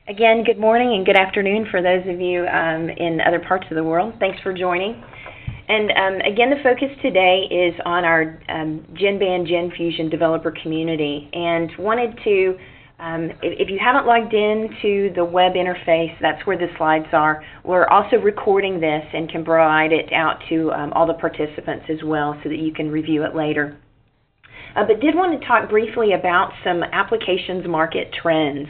Again, good morning and good afternoon for those of you in other parts of the world. Thanks for joining. And again, the focus today is on our GENBAND GENFuzion Developer Community. And wanted to, if you haven't logged into the web interface, that's where the slides are. We're also recording this and can provide it out to all the participants as well so that you can review it later. But did want to talk briefly about some applications market trends.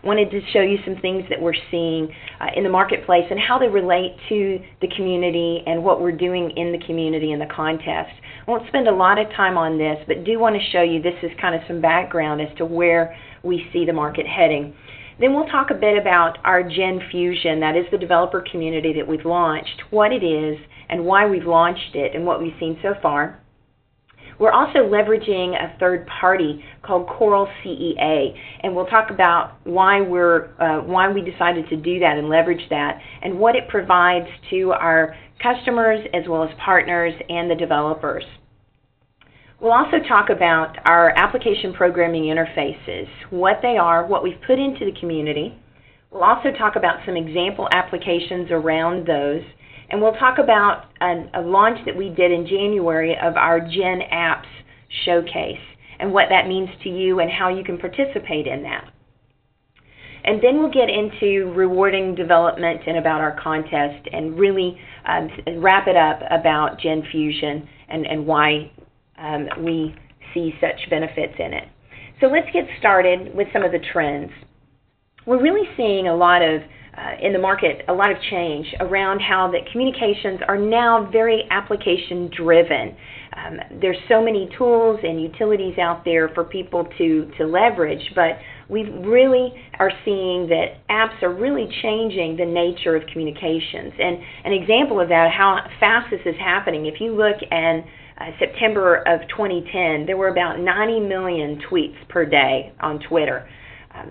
Wanted to show you some things that we're seeing in the marketplace and how they relate to the community and what we're doing in the community in the contest. I won't spend a lot of time on this, but do want to show you this is kind of some background as to where we see the market heading. Then we'll talk a bit about our GENFuzion, that is the developer community that we've launched, what it is and why we've launched it and what we've seen so far. We're also leveraging a third party called Coral CEA, and we'll talk about why we decided to do that and leverage that, and what it provides to our customers as well as partners and the developers. We'll also talk about our application programming interfaces, what they are, what we've put into the community. We'll also talk about some example applications around those. And we'll talk about a launch that we did in January of our Gen Apps showcase and what that means to you and how you can participate in that. And then we'll get into rewarding development and about our contest and really wrap it up about GENFuzion and why we see such benefits in it. So let's get started with some of the trends. We're really seeing a lot of in the market, a lot of change around how that communications are now very application driven. There's so many tools and utilities out there for people to leverage, but we really are seeing that apps are really changing the nature of communications. And an example of that, how fast this is happening, if you look in September of 2010, there were about 90 million tweets per day on Twitter.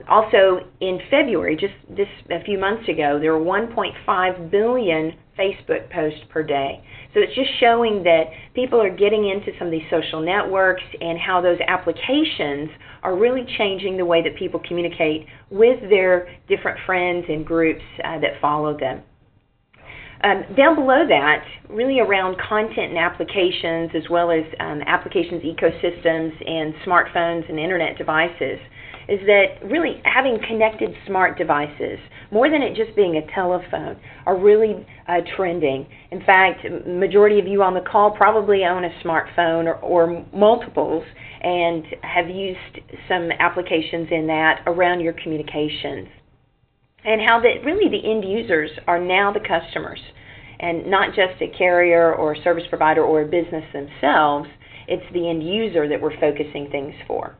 Also, in February, just a few months ago, there were 1.5 billion Facebook posts per day. So it's just showing that people are getting into some of these social networks and how those applications are really changing the way that people communicate with their different friends and groups that follow them. Down below that, really around content and applications, as well as applications ecosystems and smartphones and internet devices, is that really having connected smart devices, more than it just being a telephone, are really trending. In fact, majority of you on the call probably own a smartphone or multiples and have used some applications in that around your communications. And how that really the end users are now the customers, and not just a carrier or a service provider or a business themselves. It's the end user that we're focusing things for.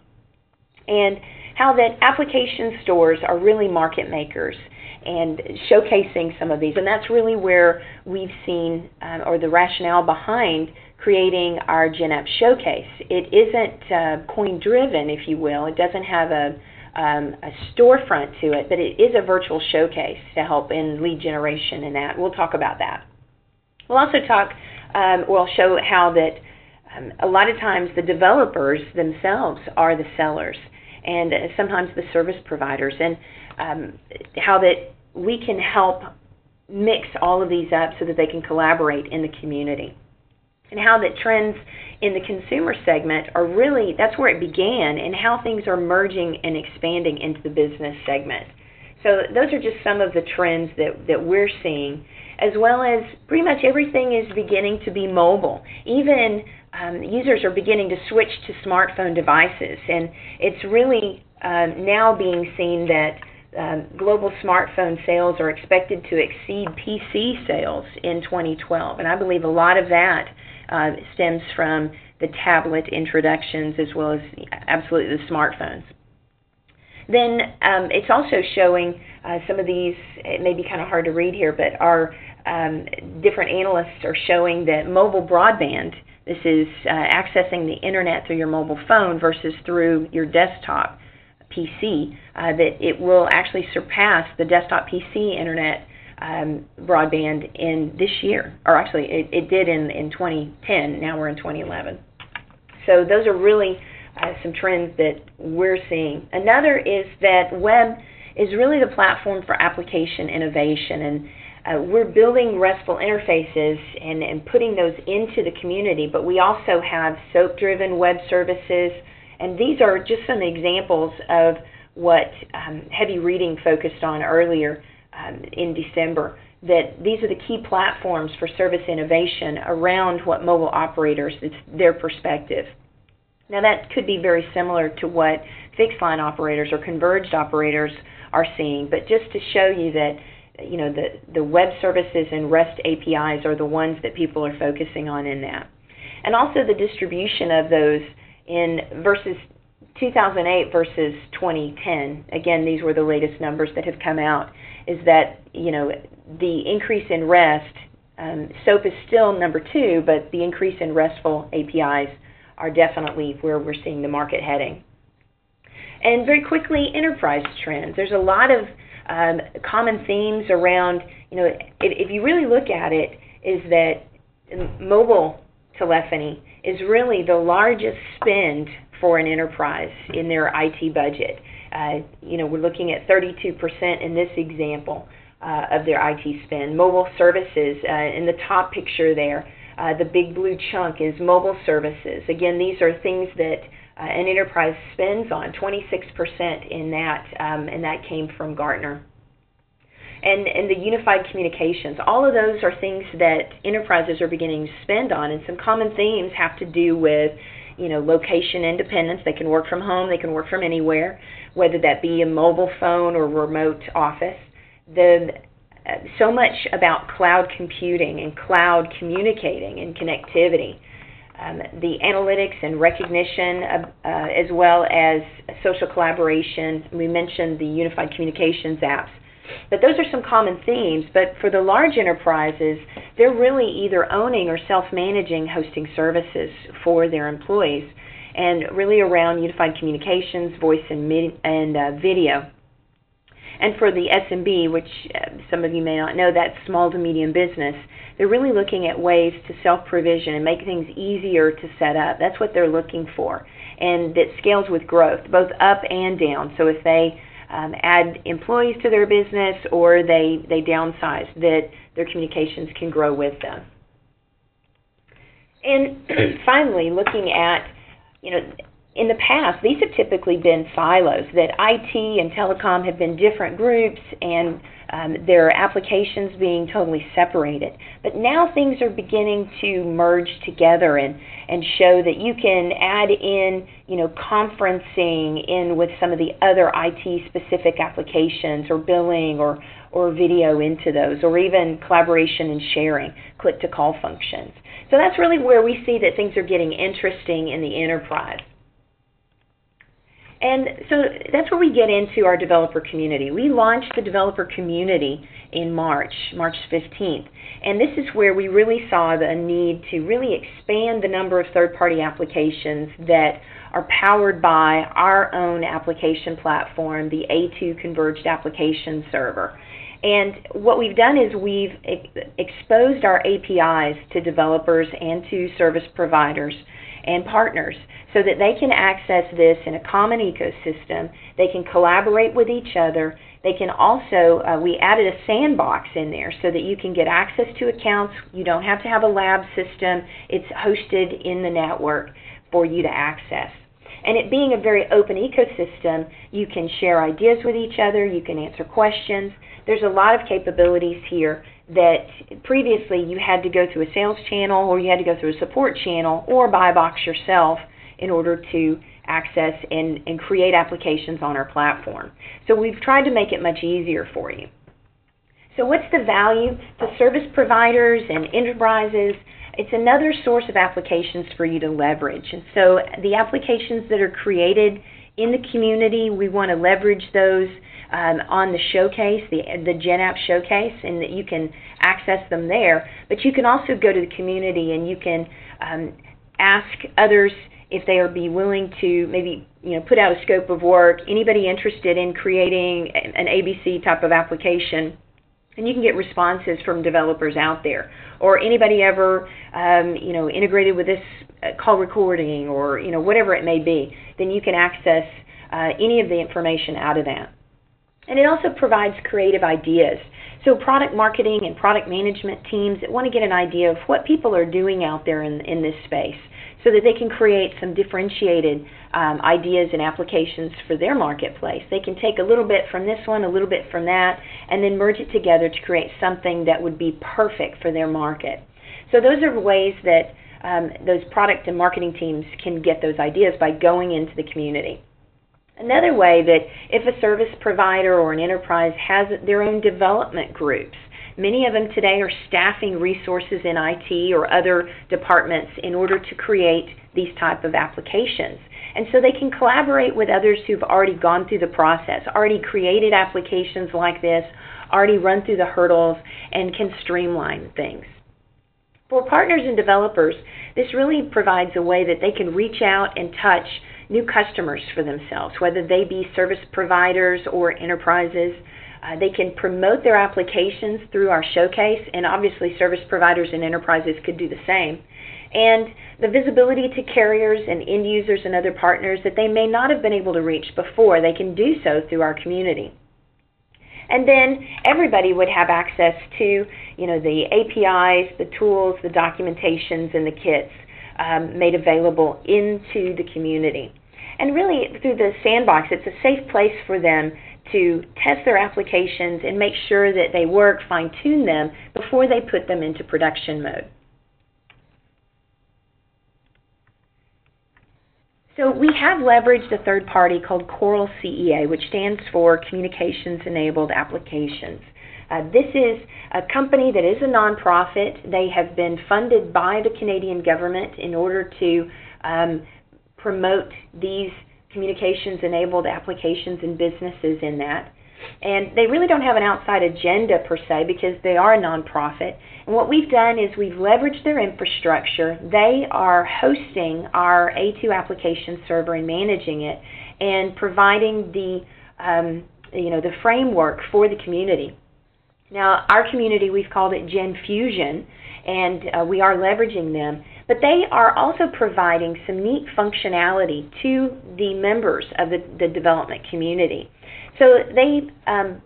And how that application stores are really market makers and showcasing some of these. And that's really where we've seen, or the rationale behind creating our Gen App Showcase. It isn't coin-driven, if you will. It doesn't have a storefront to it, but it is a virtual showcase to help in lead generation and that. We'll talk about that. We'll also talk, we'll show how that a lot of times the developers themselves are the sellers, and sometimes the service providers, and how that we can help mix all of these up so that they can collaborate in the community. And how that trends in the consumer segment are really, that's where it began, and how things are merging and expanding into the business segment. So those are just some of the trends that we're seeing, as well as pretty much everything is beginning to be mobile. Even users are beginning to switch to smartphone devices, and it's really now being seen that global smartphone sales are expected to exceed PC sales in 2012, and I believe a lot of that stems from the tablet introductions as well as absolutely the smartphones. Then it's also showing some of these, it may be kind of hard to read here, but our different analysts are showing that mobile broadband, this is accessing the internet through your mobile phone versus through your desktop PC, that it will actually surpass the desktop PC internet broadband in this year, or actually it did in 2010, now we're in 2011. So those are really some trends that we're seeing. Another is that web is really the platform for application innovation, and we're building RESTful interfaces and putting those into the community, but we also have SOAP-driven web services, and these are just some examples of what heavy reading focused on earlier in December, that these are the key platforms for service innovation around what mobile operators, it's their perspective. Now that could be very similar to what fixed line operators or converged operators are seeing, but just to show you that the web services and REST APIs are the ones that people are focusing on in that. And also the distribution of those in versus 2008 versus 2010, again, these were the latest numbers that have come out, is that, the increase in REST, SOAP is still number 2, but the increase in RESTful APIs are definitely where we're seeing the market heading. And very quickly, enterprise trends. There's a lot of common themes around, if you really look at it, is that mobile telephony is really the largest spend for an enterprise in their IT budget. We're looking at 32% in this example of their IT spend. Mobile services, in the top picture there, the big blue chunk is mobile services. Again, these are things that an enterprise spends on, 26% in that, and that came from Gartner. And the unified communications, all of those are things that enterprises are beginning to spend on, and some common themes have to do with location independence. They can work from home, they can work from anywhere, whether that be a mobile phone or remote office. So much about cloud computing and cloud communicating and connectivity. The analytics and recognition, as well as social collaboration. We mentioned the unified communications apps. But those are some common themes. But for the large enterprises, they're really either owning or self-managing hosting services for their employees, and really around unified communications, voice and video. And for the SMB, which some of you may not know, that's small to medium business, they're really looking at ways to self-provision and make things easier to set up. That's what they're looking for. And that scales with growth, both up and down. So if they add employees to their business or they downsize, that their communications can grow with them. And finally, looking at, in the past, these have typically been silos, that IT and telecom have been different groups and their applications being totally separated. But now things are beginning to merge together and show that you can add in, conferencing in with some of the other IT-specific applications or billing or video into those, or even collaboration and sharing, click-to-call functions. So that's really where we see that things are getting interesting in the enterprise. And so that's where we get into our developer community. We launched the developer community in March 15th. And this is where we really saw the need to really expand the number of third-party applications that are powered by our own application platform, the A2 Converged Application Server. And what we've done is we've exposed our APIs to developers and to service providers and partners so that they can access this in a common ecosystem. They can collaborate with each other. They can also, we added a sandbox in there so that you can get access to accounts. You don't have to have a lab system. It's hosted in the network for you to access. And it being a very open ecosystem, you can share ideas with each other. You can answer questions. There's a lot of capabilities here that previously you had to go through a sales channel, or you had to go through a support channel, or buy a box yourself in order to access and create applications on our platform. So we've tried to make it much easier for you. So what's the value to service providers and enterprises? It's another source of applications for you to leverage. And so the applications that are created in the community, we want to leverage those on the showcase, the GenApp showcase, and that you can access them there. But you can also go to the community and you can ask others if they would be willing to maybe put out a scope of work. Anybody interested in creating an ABC type of application? And you can get responses from developers out there. Or anybody ever integrated with this call recording, or whatever it may be, then you can access any of the information out of that. And it also provides creative ideas. So product marketing and product management teams that want to get an idea of what people are doing out there in this space so that they can create some differentiated ideas and applications for their marketplace. They can take a little bit from this one, a little bit from that, and then merge it together to create something that would be perfect for their market. So those are ways that those product and marketing teams can get those ideas by going into the community. Another way that if a service provider or an enterprise has their own development groups, many of them today are staffing resources in IT or other departments in order to create these type of applications. And so they can collaborate with others who've already gone through the process, already created applications like this, already run through the hurdles, and can streamline things. For partners and developers, this really provides a way that they can reach out and touch new customers for themselves, whether they be service providers or enterprises. They can promote their applications through our showcase, and obviously service providers and enterprises could do the same. And the visibility to carriers and end users and other partners that they may not have been able to reach before, they can do so through our community. And then everybody would have access to, the APIs, the tools, the documentations, and the kits made available into the community. And really, through the sandbox, it's a safe place for them to test their applications and make sure that they work, fine-tune them before they put them into production mode. So we have leveraged a third party called Coral CEA, which stands for Communications Enabled Applications. This is a company that is a nonprofit. They have been funded by the Canadian government in order to promote these communications-enabled applications and businesses in that. And they really don't have an outside agenda per se because they are a nonprofit. And what we've done is we've leveraged their infrastructure. They are hosting our A2 application server and managing it and providing the framework for the community. Now, our community, we've called it GENFuzion, and we are leveraging them. But they are also providing some neat functionality to the members of the development community. So they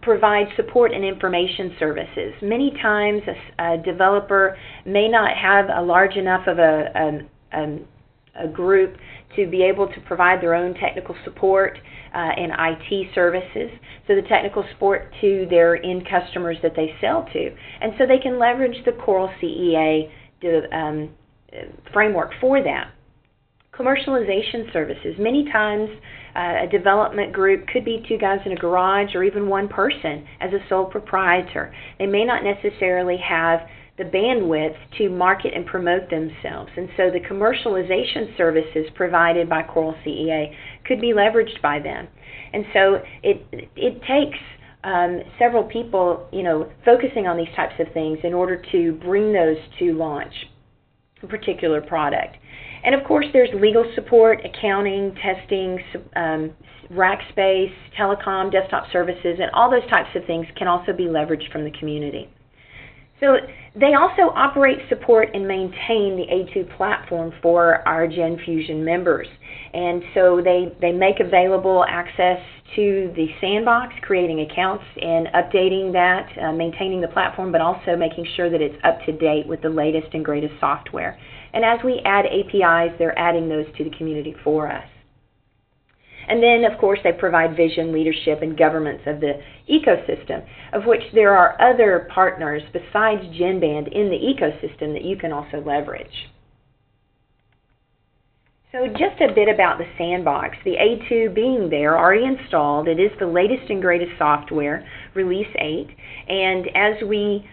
provide support and information services. Many times a developer may not have a large enough of a group to be able to provide their own technical support and IT services, so the technical support to their end customers that they sell to. And so they can leverage the Coral CEA framework for that. Commercialization services. Many times a development group could be two guys in a garage or even one person as a sole proprietor. They may not necessarily have the bandwidth to market and promote themselves. And so the commercialization services provided by Coral CEA could be leveraged by them. And so it takes several people, focusing on these types of things in order to bring those to launch a particular product. And of course, there's legal support, accounting, testing, rack space, telecom, desktop services, and all those types of things can also be leveraged from the community. So they also operate, support, and maintain the A2 platform for our GENFuzion members. And so they make available access to the sandbox, creating accounts and updating that, maintaining the platform, but also making sure that it's up to date with the latest and greatest software. And as we add APIs, they're adding those to the community for us. And then, of course, they provide vision, leadership, and governance of the ecosystem, of which there are other partners besides GENBAND in the ecosystem that you can also leverage. So just a bit about the sandbox. The A2 being there, already installed, it is the latest and greatest software, Release 8, and as we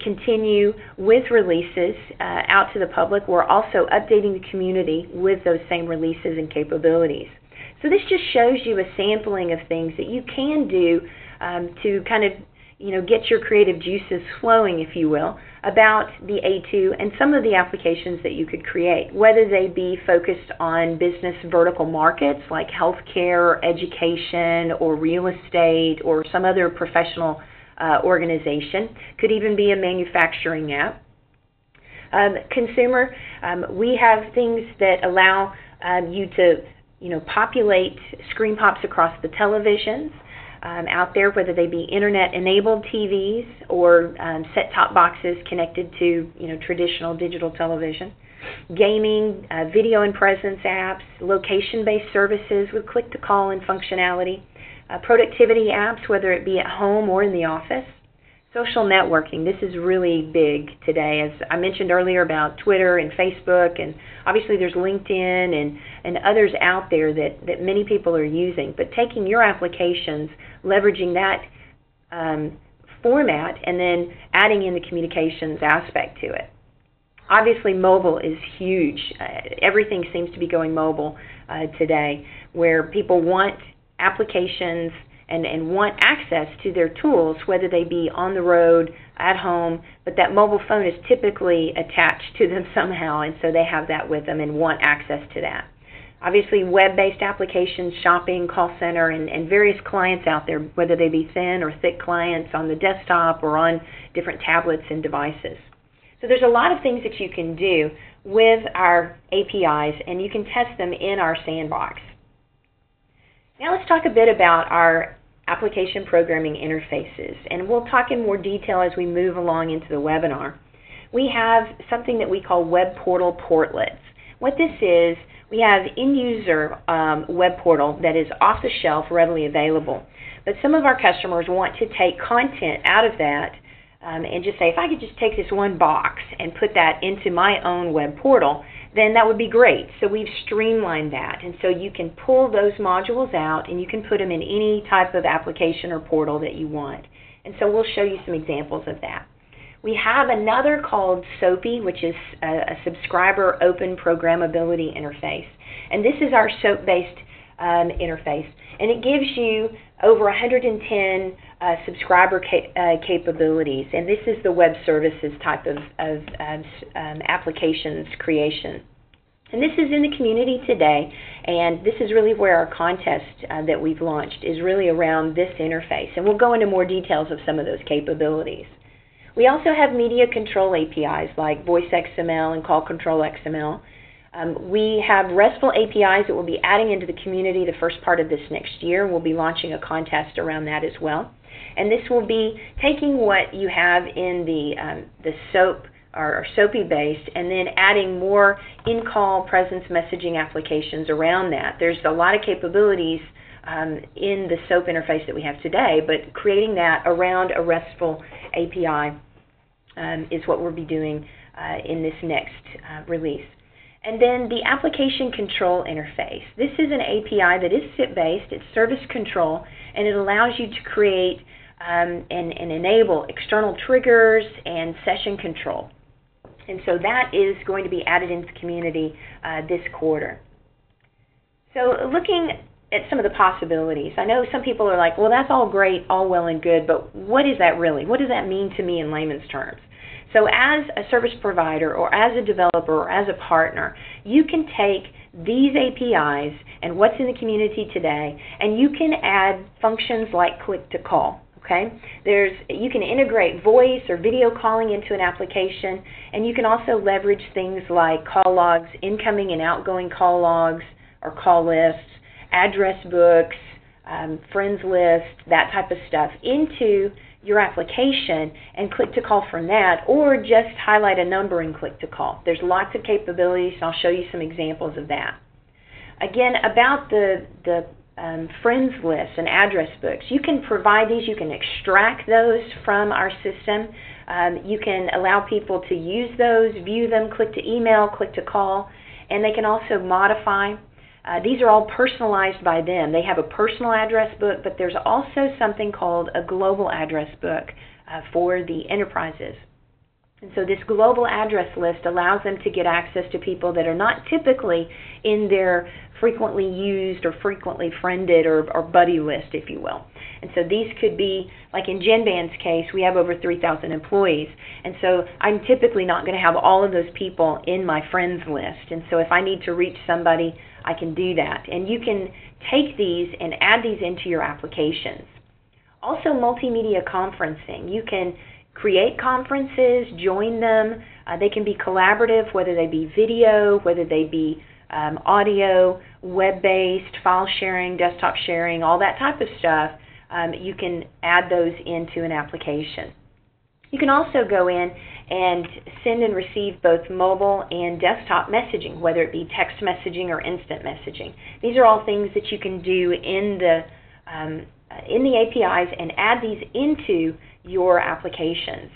continue with releases out to the public, we're also updating the community with those same releases and capabilities. So this just shows you a sampling of things that you can do to kind of, get your creative juices flowing, if you will, about the A2 and some of the applications that you could create, whether they be focused on business vertical markets like healthcare, or education, or real estate, or some other professional organization. Could even be a manufacturing app. Consumer, we have things that allow you to populate screen pops across the televisions. out there, whether they be internet-enabled TVs or set-top boxes connected to traditional digital television, gaming, video and presence apps, location-based services with click-to-call and functionality, productivity apps, whether it be at home or in the office, social networking. This is really big today. As I mentioned earlier about Twitter and Facebook, and obviously there's LinkedIn and others out there that many people are using. But taking your applications, leveraging that format, and then adding in the communications aspect to it. Obviously mobile is huge. Everything seems to be going mobile today, where people want applications and want access to their tools, whether they be on the road, at home, but that mobile phone is typically attached to them somehow, and so they have that with them and want access to that. Obviously, web-based applications, shopping, call center, and various clients out there, whether they be thin or thick clients on the desktop or on different tablets and devices. So there's a lot of things that you can do with our APIs, and you can test them in our sandbox. Now let's talk a bit about our application programming interfaces, and we'll talk in more detail as we move along into the webinar. We have something that we call web portal portlets. What this is, we have in-user web portal that is off the shelf, readily available, but some of our customers want to take content out of that and just say, if I could just take this one box and put that into my own web portal, then that would be great. So we've streamlined that, and so you can pull those modules out and you can put them in any type of application or portal that you want. And so we'll show you some examples of that. We have another called SOAPy, which is a Subscriber Open Programmability Interface. And this is our SOAP-based interface, and it gives you over 110 subscriber capabilities, and this is the web services type of applications creation. And this is in the community today, and this is really where our contest that we've launched is really around this interface, and we'll go into more details of some of those capabilities. We also have media control APIs like Voice XML and Call Control XML. We have RESTful APIs that we'll be adding into the community the first part of this next year. We'll be launching a contest around that as well. And this will be taking what you have in the SOAP or SOAPy based and then adding more in-call presence messaging applications around that. There's a lot of capabilities in the SOAP interface that we have today, but creating that around a RESTful API is what we'll be doing in this next release. And then the application control interface. This is an API that is SIP-based, it's service control, and it allows you to create and enable external triggers and session control. And so that is going to be added into the community this quarter. So looking at some of the possibilities, I know some people are like, well, that's all great, all well and good, but what is that really? What does that mean to me in layman's terms? So as a service provider or as a developer or as a partner, you can take these APIs and what's in the community today, and you can add functions like click-to-call. Okay? You can integrate voice or video calling into an application, and you can also leverage things like call logs, incoming and outgoing call logs or call lists, address books, friends lists, that type of stuff into your application and click to call from that, or just highlight a number and click to call. There's lots of capabilities, and I'll show you some examples of that. Again, about the friends lists and address books, you can provide these, you can extract those from our system. You can allow people to use those, view them, click to email, click to call, and they can also modify. These are all personalized by them. They have a personal address book, but there's also something called a global address book for the enterprises. And so this global address list allows them to get access to people that are not typically in their frequently used or frequently friended or buddy list, if you will. And so these could be, like in GENBAND's case, we have over 3,000 employees. And so I'm typically not going to have all of those people in my friends list. And so if I need to reach somebody, I can do that. And you can take these and add these into your applications. Also, multimedia conferencing. You can create conferences, join them. They can be collaborative, whether they be video, whether they be audio, web-based, file sharing, desktop sharing, all that type of stuff. you can add those into an application. You can also go in and send and receive both mobile and desktop messaging, whether it be text messaging or instant messaging. These are all things that you can do in the APIs and add these into your applications.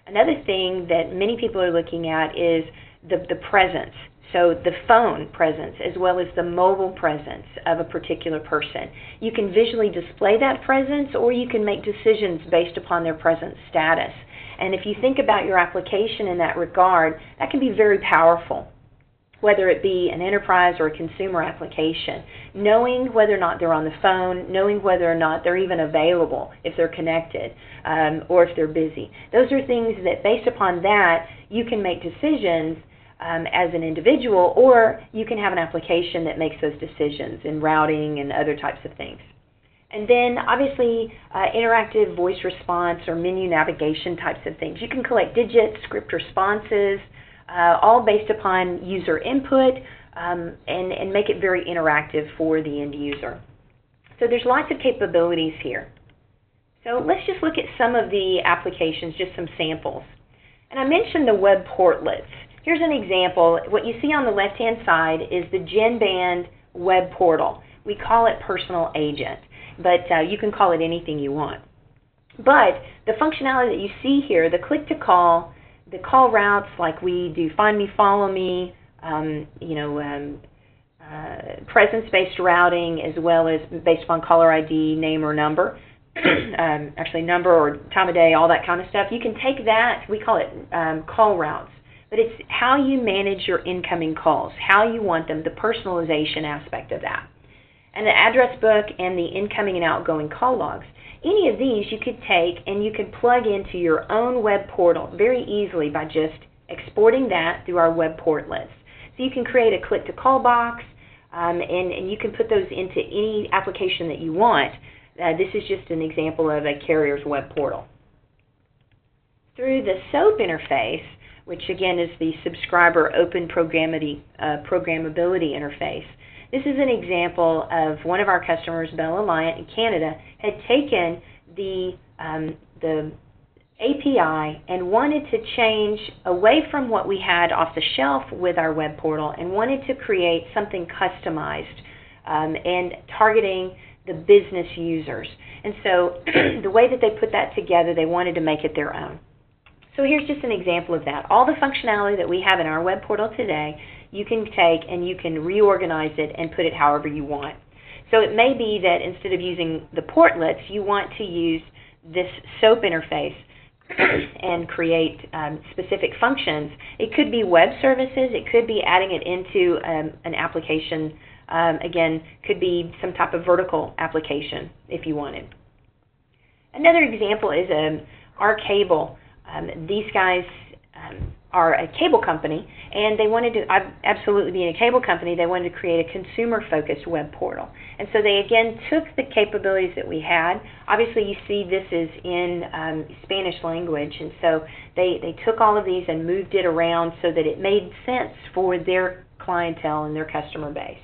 Another thing that many people are looking at is the presence. So the phone presence as well as the mobile presence of a particular person. You can visually display that presence, or you can make decisions based upon their presence status. And if you think about your application in that regard, that can be very powerful, whether it be an enterprise or a consumer application. Knowing whether or not they're on the phone, knowing whether or not they're even available if they're connected, or if they're busy. Those are things that, based upon that, you can make decisions as an individual, or you can have an application that makes those decisions in routing and other types of things. And then, obviously, interactive voice response or menu navigation types of things. You can collect digits, script responses, all based upon user input, and make it very interactive for the end user. So there's lots of capabilities here. So let's just look at some of the applications, just some samples. And I mentioned the web portlets. Here's an example. What you see on the left-hand side is the GENBAND web portal. We call it Personal Agent, but you can call it anything you want. But the functionality that you see here, the click-to-call, the call routes like we do Find Me, Follow Me, presence-based routing, as well as based upon caller ID, name or number, actually number or time of day, all that kind of stuff. You can take that, we call it call routes. But it's how you manage your incoming calls, how you want them, the personalization aspect of that. And the address book and the incoming and outgoing call logs. Any of these you could take and you could plug into your own web portal very easily by just exporting that through our web portlets. So you can create a click-to-call box, and you can put those into any application that you want. This is just an example of a carrier's web portal. Through the SOAP interface, which again is the Subscriber Open Programmability interface. This is an example of one of our customers, Bell Alliant in Canada, had taken the API and wanted to change away from what we had off the shelf with our web portal and wanted to create something customized and targeting the business users. And so the way that they put that together, they wanted to make it their own. So here's just an example of that. All the functionality that we have in our web portal today, you can take and you can reorganize it and put it however you want. So it may be that instead of using the portlets, you want to use this SOAP interface and create specific functions. It could be web services. It could be adding it into an application. Again, could be some type of vertical application if you wanted. Another example is our cable. These guys are a cable company, and they wanted to, absolutely being a cable company, they wanted to create a consumer-focused web portal. And so they again took the capabilities that we had. Obviously you see this is in Spanish language, and so they took all of these and moved it around so that it made sense for their clientele and their customer base.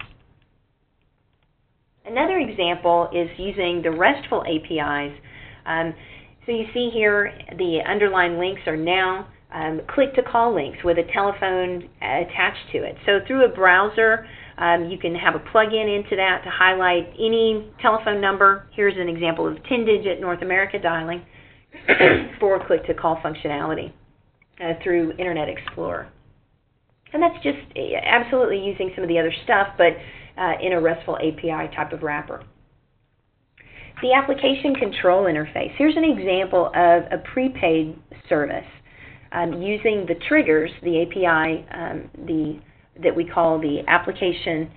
Another example is using the RESTful APIs. So you see here the underlying links are now click-to-call links with a telephone attached to it. So through a browser, you can have a plug-in into that to highlight any telephone number. Here's an example of 10-digit North America dialing for click-to-call functionality through Internet Explorer. And that's just absolutely using some of the other stuff, but in a RESTful API type of wrapper. The application control interface. Here's an example of a prepaid service using the triggers, the API, that we call the application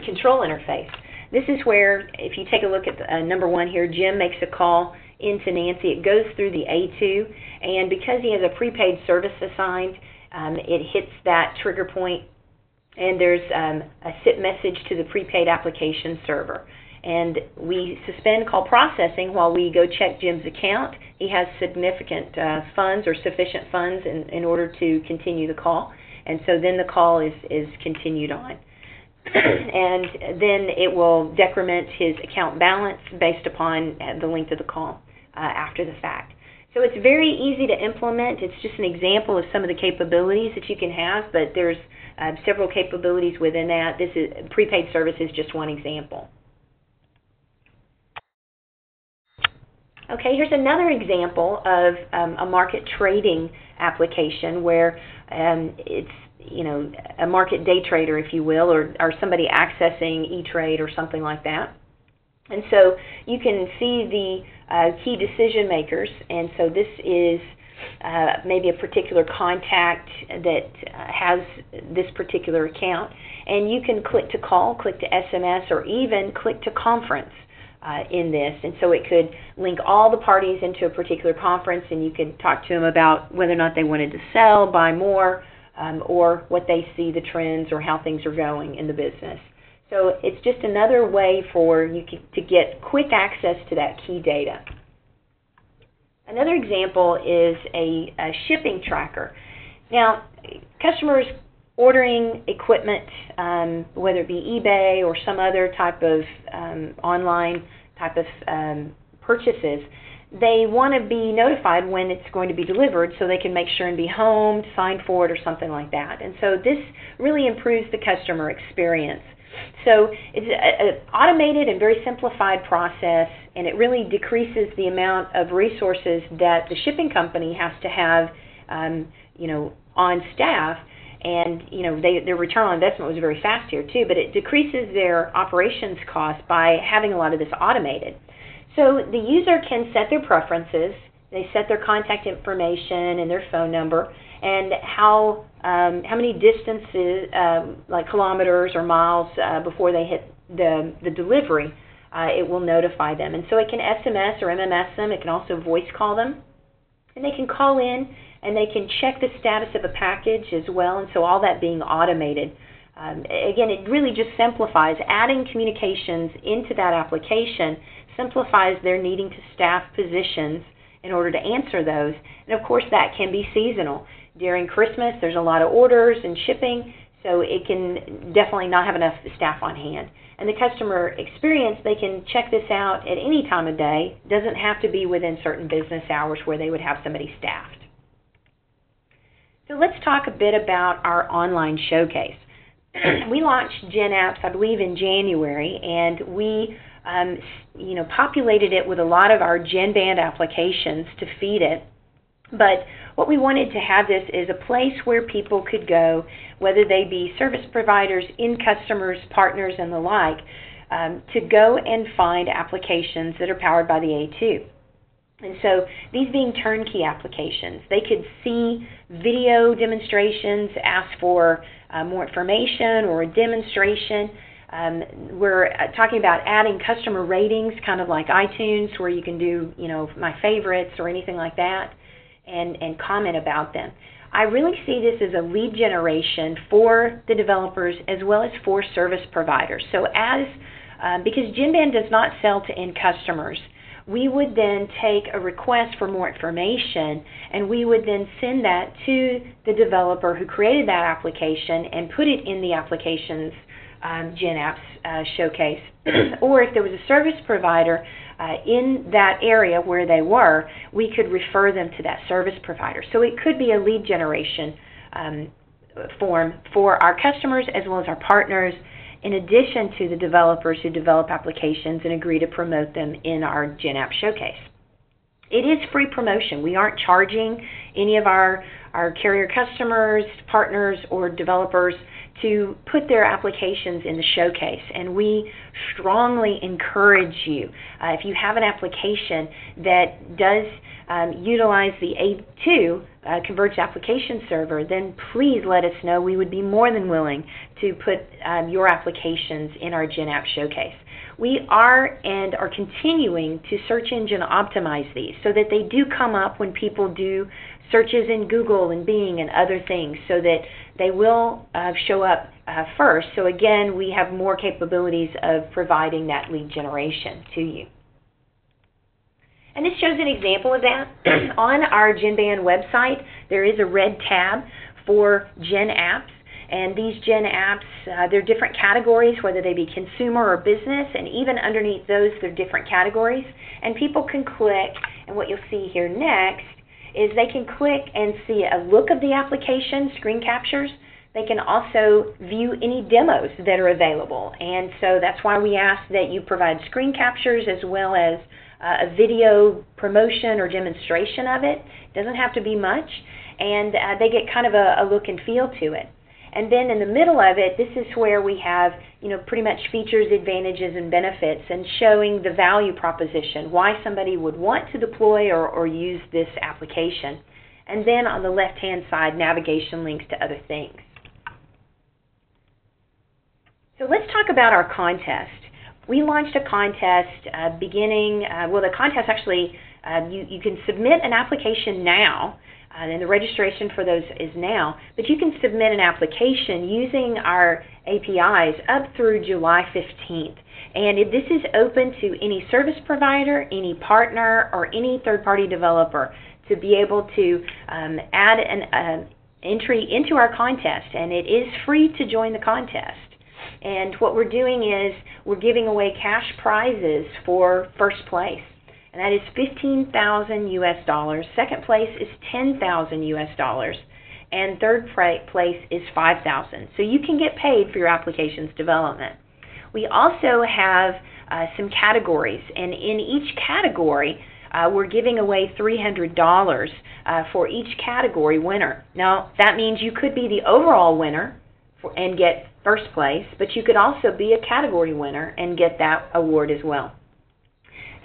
control interface. This is where, if you take a look at number one here, Jim makes a call into Nancy. It goes through the A2, and because he has a prepaid service assigned, it hits that trigger point, and there's a SIP message to the prepaid application server. And we suspend call processing while we go check Jim's account. He has significant funds or sufficient funds in order to continue the call. And so then the call is continued on. and then it will decrement his account balance based upon the length of the call after the fact. So it's very easy to implement. It's just an example of some of the capabilities that you can have, but there's several capabilities within that. This is prepaid service is just one example. Okay, here's another example of a market trading application where it's a market day trader, if you will, or somebody accessing E-Trade or something like that. And so you can see the key decision makers, and so this is maybe a particular contact that has this particular account, and you can click to call, click to SMS, or even click to conference in this. And so it could link all the parties into a particular conference, and you could talk to them about whether or not they wanted to sell, buy more, or what they see the trends or how things are going in the business. So it's just another way for you to get quick access to that key data. Another example is a shipping tracker. Now, customers ordering equipment, whether it be eBay or some other type of online type of purchases, they want to be notified when it's going to be delivered so they can make sure and be home, sign for it, or something like that. And so this really improves the customer experience. So it's an automated and very simplified process, and it really decreases the amount of resources that the shipping company has to have, on staff. And their return on investment was very fast here too, but it decreases their operations costs by having a lot of this automated. So the user can set their preferences. They set their contact information and their phone number, and how many distances, like kilometers or miles, before they hit the delivery. It will notify them, and so it can SMS or MMS them. It can also voice call them, and they can call in and they can check the status of a package as well. And so all that being automated. Again, it really just simplifies. Adding communications into that application simplifies their needing to staff positions in order to answer those. And of course, that can be seasonal. During Christmas, there's a lot of orders and shipping, so it can definitely not have enough staff on hand. And the customer experience, they can check this out at any time of day. It doesn't have to be within certain business hours where they would have somebody staffed. So let's talk a bit about our online showcase. We launched GenApps, I believe, in January, and we populated it with a lot of our GenBand applications to feed it. But what we wanted to have this is a place where people could go, whether they be service providers, end customers, partners, and the like, to go and find applications that are powered by the A2. And so these being turnkey applications, they could see video demonstrations, ask for more information or a demonstration. We're talking about adding customer ratings, kind of like iTunes, where you can do, my favorites or anything like that, and comment about them. I really see this as a lead generation for the developers as well as for service providers. So because GenBand does not sell to end customers, we would then take a request for more information, and we would then send that to the developer who created that application and put it in the application's GenApps showcase. Or if there was a service provider in that area where they were, we could refer them to that service provider. So it could be a lead generation form for our customers as well as our partners, in addition to the developers who develop applications and agree to promote them in our GenApp showcase. It is free promotion. We aren't charging any of our carrier customers, partners, or developers to put their applications in the showcase, and we strongly encourage you, if you have an application that does utilize the A2 Converged application server, then please let us know. We would be more than willing to put your applications in our GenApp showcase. We are and are continuing to search engine optimize these so that they do come up when people do searches in Google and Bing and other things, so that they will show up first. So again, we have more capabilities of providing that lead generation to you. And this shows an example of that. On our GenBand website, there is a red tab for GenApps, And these Gen apps, they're different categories, whether they be consumer or business, and even underneath those, they're different categories. And people can click, and what you'll see here next is they can click and see a look of the application, screen captures. They can also view any demos that are available. And so that's why we ask that you provide screen captures as well as a video promotion or demonstration of it. It doesn't have to be much. And they get kind of a look and feel to it. And then in the middle of it, this is where we have, pretty much features, advantages, and benefits, and showing the value proposition, why somebody would want to deploy or use this application. And then on the left-hand side, navigation links to other things. So let's talk about our contest. We launched a contest the contest actually, you can submit an application now, and the registration for those is now, but you can submit an application using our APIs up through July 15th. And this is open to any service provider, any partner, or any third-party developer to be able to add an entry into our contest, and it is free to join the contest. And what we're doing is we're giving away cash prizes for first place. And that is $15,000 US. Second place is $10,000 US. And third place is $5,000. So you can get paid for your application's development. We also have some categories, and in each category we're giving away $300 for each category winner. Now that means you could be the overall winner and get first place, but you could also be a category winner and get that award as well.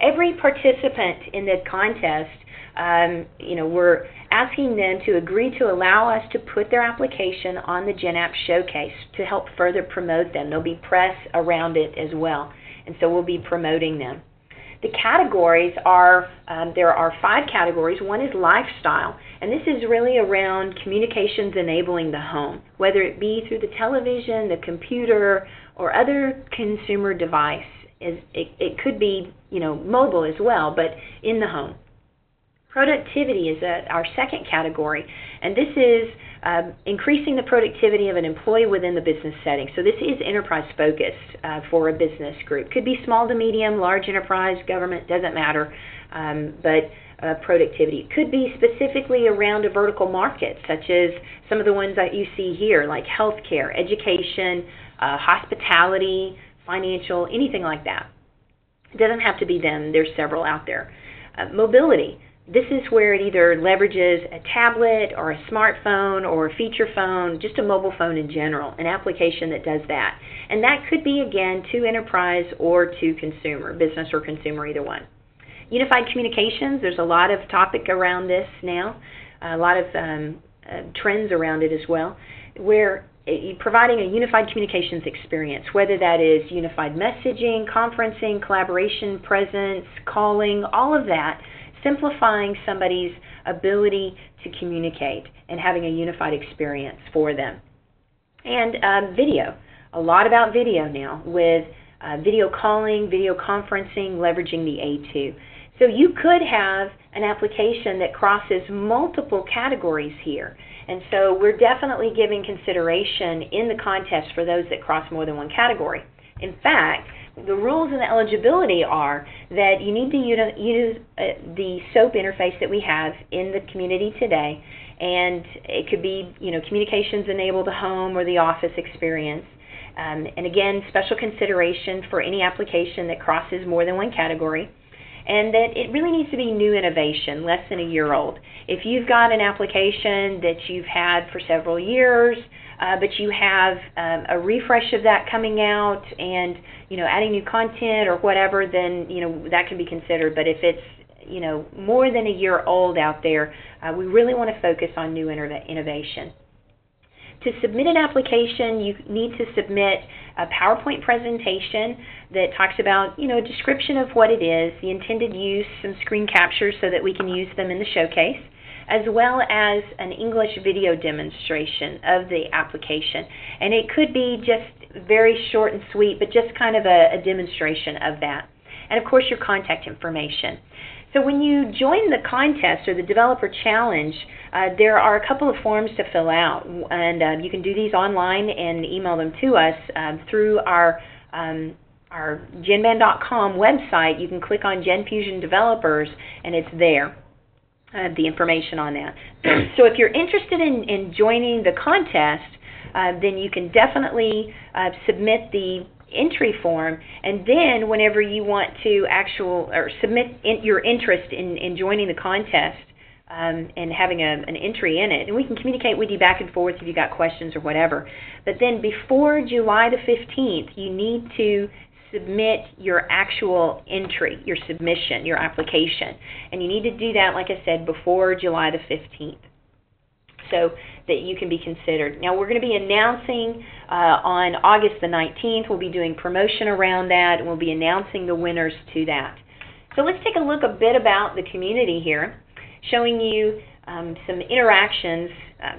Every participant in the contest, we're asking them to agree to allow us to put their application on the GenApp Showcase to help further promote them. There'll be press around it as well, and so we'll be promoting them. The categories are, there are 5 categories. One is lifestyle, and this is really around communications enabling the home, whether it be through the television, the computer, or other consumer device. It could be, mobile as well, but in the home. Productivity is our second category, and this is increasing the productivity of an employee within the business setting. So this is enterprise focused for a business group. Could be small to medium, large enterprise, government, doesn't matter, but productivity. It could be specifically around a vertical market, such as some of the ones that you see here, like healthcare, education, hospitality, financial, anything like that. It doesn't have to be them. There's several out there. Mobility. This is where it either leverages a tablet or a smartphone or a feature phone, just a mobile phone in general, an application that does that. And that could be, again, to enterprise or to consumer, business or consumer, either one. Unified communications, there's a lot of topic around this now, a lot of trends around it as well, where providing a unified communications experience, whether that is unified messaging, conferencing, collaboration, presence, calling, all of that, simplifying somebody's ability to communicate and having a unified experience for them. And video, a lot about video now with video calling, video conferencing, leveraging the A2. So you could have an application that crosses multiple categories here. And so we're definitely giving consideration in the contest for those that cross more than one category. In fact, the rules and the eligibility are that you need to use the SOAP interface that we have in the community today, and it could be, communications enable the home or the office experience. And again, special consideration for any application that crosses more than one category. And that it really needs to be new innovation, less than a year old. If you've got an application that you've had for several years, but you have a refresh of that coming out and, adding new content or whatever, then, that can be considered. But if it's, more than a year old out there, we really want to focus on new innovation. To submit an application, you need to submit a PowerPoint presentation that talks about, a description of what it is, the intended use, some screen captures so that we can use them in the showcase, as well as an English video demonstration of the application. And it could be just very short and sweet, but just kind of a demonstration of that. And of course, your contact information. So when you join the contest or the developer challenge, there are a couple of forms to fill out, and you can do these online and email them to us through our GENBAND.com website. You can click on GENFuzion Developers, and it's there, the information on that. So if you're interested in joining the contest, then you can definitely submit the entry form, and then whenever you want to submit your interest in joining the contest and having an entry in it, and we can communicate with you back and forth if you got questions or whatever. But then before July the 15th, you need to submit your actual entry, your submission, your application, and you need to do that, like I said, before July the 15th. So that you can be considered. Now we're going to be announcing on August the 19th, we'll be doing promotion around that, and we'll be announcing the winners to that. So let's take a look a bit about the community here, showing you some interactions.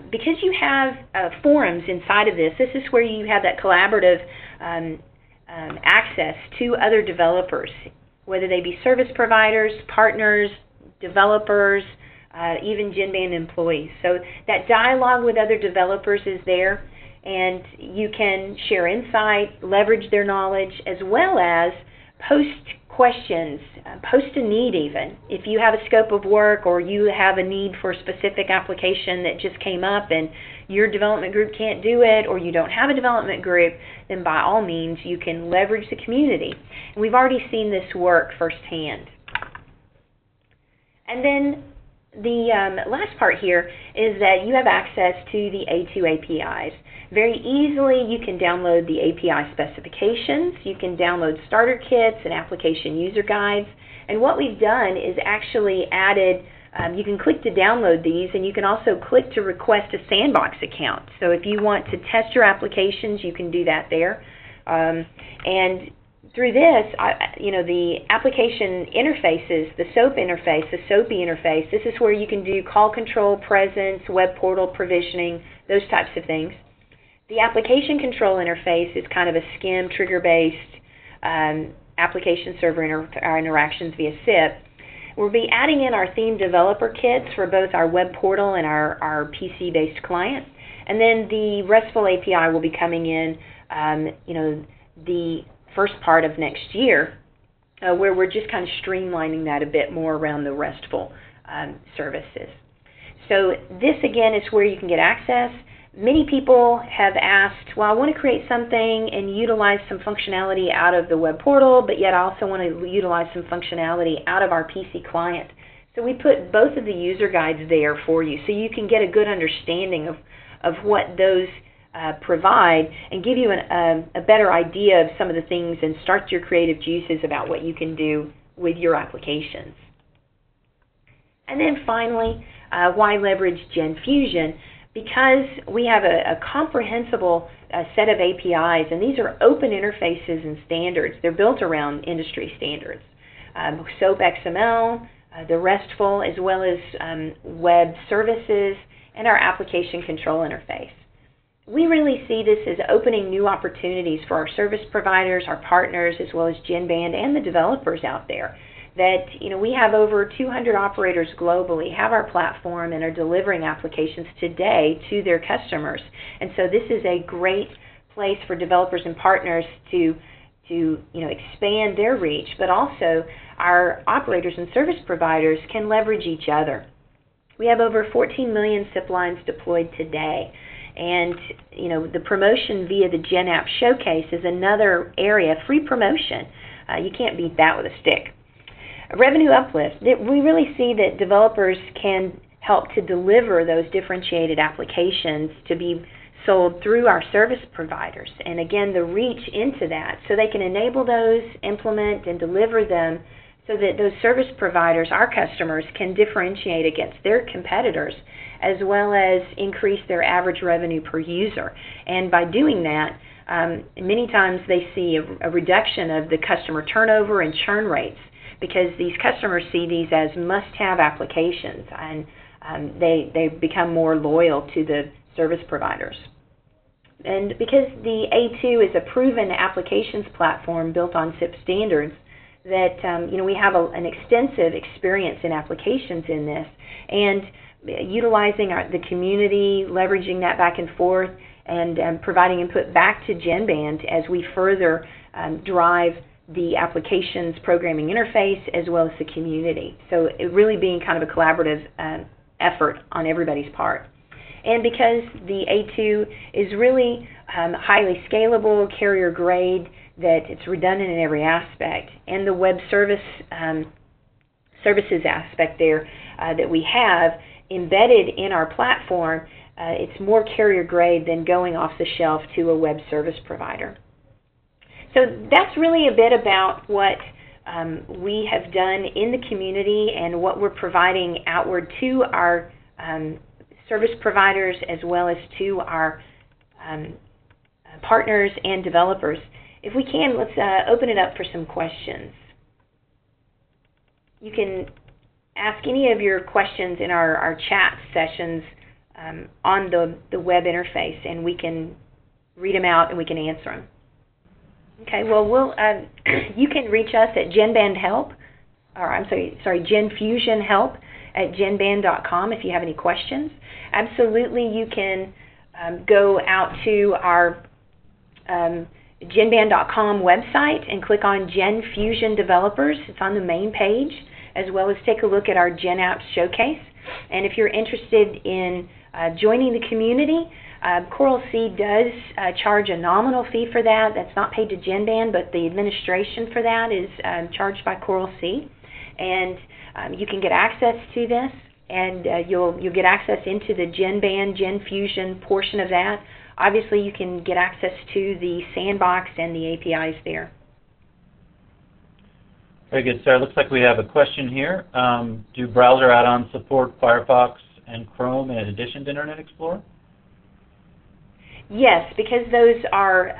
Because you have forums inside of this, this is where you have that collaborative access to other developers, whether they be service providers, partners, developers, even GENBAND employees. So that dialogue with other developers is there, and you can share insight, leverage their knowledge, as well as post questions, post a need even. If you have a scope of work or you have a need for a specific application that just came up and your development group can't do it, or you don't have a development group, then by all means you can leverage the community. And we've already seen this work firsthand. And then the last part here is that you have access to the A2 APIs. Very easily you can download the API specifications, you can download starter kits and application user guides, and what we've done is actually added, you can click to download these, and you can also click to request a sandbox account. So if you want to test your applications, you can do that there. And through this, the application interfaces, the SOAP interface, the SOAPy interface, this is where you can do call control, presence, web portal provisioning, those types of things. The application control interface is kind of a SCIM, trigger-based application server interactions via SIP. We'll be adding in our theme developer kits for both our web portal and our PC-based client. And then the RESTful API will be coming in, the first part of next year, where we're just kind of streamlining that a bit more around the RESTful services. So this again is where you can get access. Many people have asked, well, I want to create something and utilize some functionality out of the web portal, but yet I also want to utilize some functionality out of our PC client. So we put both of the user guides there for you so you can get a good understanding of what those provide, and give you a better idea of some of the things and start your creative juices about what you can do with your applications. And then finally, why leverage GENFuzion? Because we have a comprehensible set of APIs, and these are open interfaces and standards. They're built around industry standards. SOAP XML, the RESTful, as well as web services, and our application control interface. We really see this as opening new opportunities for our service providers, our partners, as well as GENBAND and the developers out there. That we have over 200 operators globally have our platform and are delivering applications today to their customers. And so this is a great place for developers and partners to expand their reach, but also our operators and service providers can leverage each other. We have over 14 million SIP lines deployed today. And the promotion via the GenApp Showcase is another area, free promotion. You can't beat that with a stick. A revenue uplift. We really see that developers can help to deliver those differentiated applications to be sold through our service providers. And again, the reach into that, so they can enable those, implement, and deliver them so that those service providers, our customers, can differentiate against their competitors, as well as increase their average revenue per user. And by doing that, many times they see a reduction of the customer turnover and churn rates, because these customers see these as must-have applications, and they become more loyal to the service providers. And because the A2 is a proven applications platform built on SIP standards, that we have an extensive experience in applications in this, and utilizing the community, leveraging that back and forth, and providing input back to GENBAND as we further drive the applications programming interface as well as the community. So it really being kind of a collaborative effort on everybody's part. And because the A2 is really highly scalable, carrier grade, that it's redundant in every aspect, and the web services aspect there that we have embedded in our platform, it's more carrier grade than going off the shelf to a web service provider. So that's really a bit about what we have done in the community and what we're providing outward to our service providers as well as to our partners and developers. If we can, let's open it up for some questions. You can ask any of your questions in our chat sessions on the web interface, and we can read them out and we can answer them. Okay, well, you can reach us at GenFuzion Help at GENBAND.com if you have any questions. Absolutely, you can go out to our GENBAND.com website and click on GENFuzion Developers. It's on the main page, as well as take a look at our GenApps Showcase. And if you're interested in joining the community, Coral CEA does charge a nominal fee for that. That's not paid to GENBAND, but the administration for that is charged by Coral CEA. And you can get access to this, and you'll get access into the GENBAND GenFuzion portion of that. Obviously, you can get access to the sandbox and the APIs there. Very good, Sarah. Looks like we have a question here. Do browser add-ons support Firefox and Chrome in addition to Internet Explorer? Yes, because those are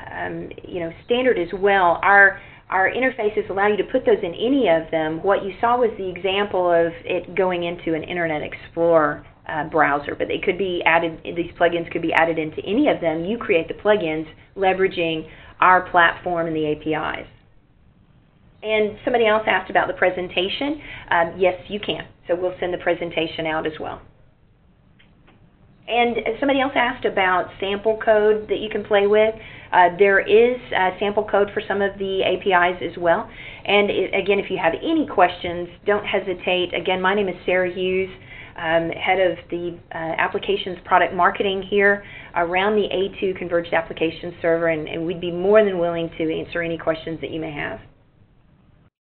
standard as well. Our interfaces allow you to put those in any of them. What you saw was the example of it going into an Internet Explorer browser, but it could be added. These plugins could be added into any of them. You create the plugins leveraging our platform and the APIs. And somebody else asked about the presentation. Yes, you can. So we'll send the presentation out as well. And somebody else asked about sample code that you can play with. There is sample code for some of the APIs as well. And again, if you have any questions, don't hesitate. Again, my name is Sarah Hughes, head of the applications product marketing here around the A2 Converged Application Server, and we'd be more than willing to answer any questions that you may have.